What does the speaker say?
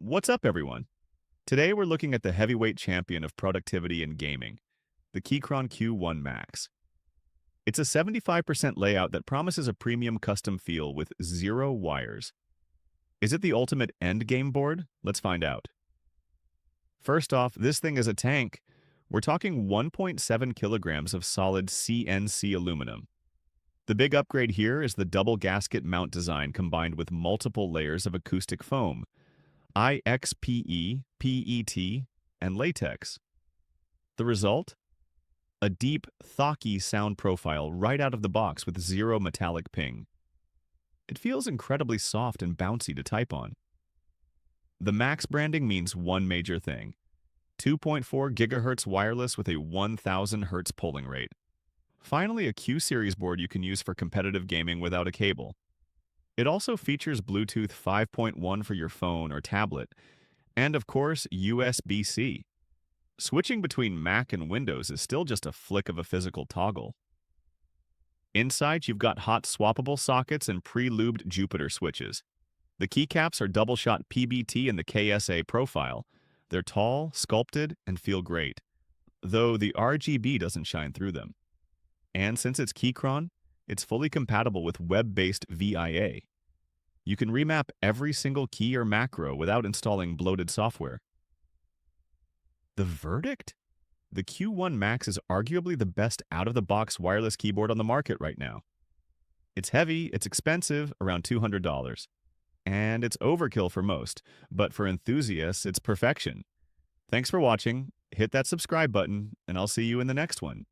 What's up, everyone? Today we're looking at the heavyweight champion of productivity in gaming, the Keychron Q1 Max. It's a 75% layout that promises a premium custom feel with zero wires. Is it the ultimate endgame board? Let's find out. First off, this thing is a tank. We're talking 1.7 kilograms of solid CNC aluminum. The big upgrade here is the double-gasket mount design combined with multiple layers of acoustic foam, IXPE, PET, and latex. The result? A deep, thocky sound profile right out of the box with zero metallic ping. It feels incredibly soft and bouncy to type on. The Max branding means one major thing: 2.4 GHz wireless with a 1000 Hz polling rate. Finally, a Q-series board you can use for competitive gaming without a cable. It also features Bluetooth 5.1 for your phone or tablet, and of course, USB-C. Switching between Mac and Windows is still just a flick of a physical toggle. Inside, you've got hot swappable sockets and pre-lubed Jupiter switches. The keycaps are double-shot PBT in the KSA profile. They're tall, sculpted, and feel great, though the RGB doesn't shine through them. And since it's Keychron, it's fully compatible with web-based VIA. You can remap every single key or macro without installing bloated software. The verdict? The Q1 Max is arguably the best out-of-the-box wireless keyboard on the market right now. It's heavy, it's expensive, around $200. And it's overkill for most, but for enthusiasts, it's perfection. Thanks for watching, hit that subscribe button, and I'll see you in the next one.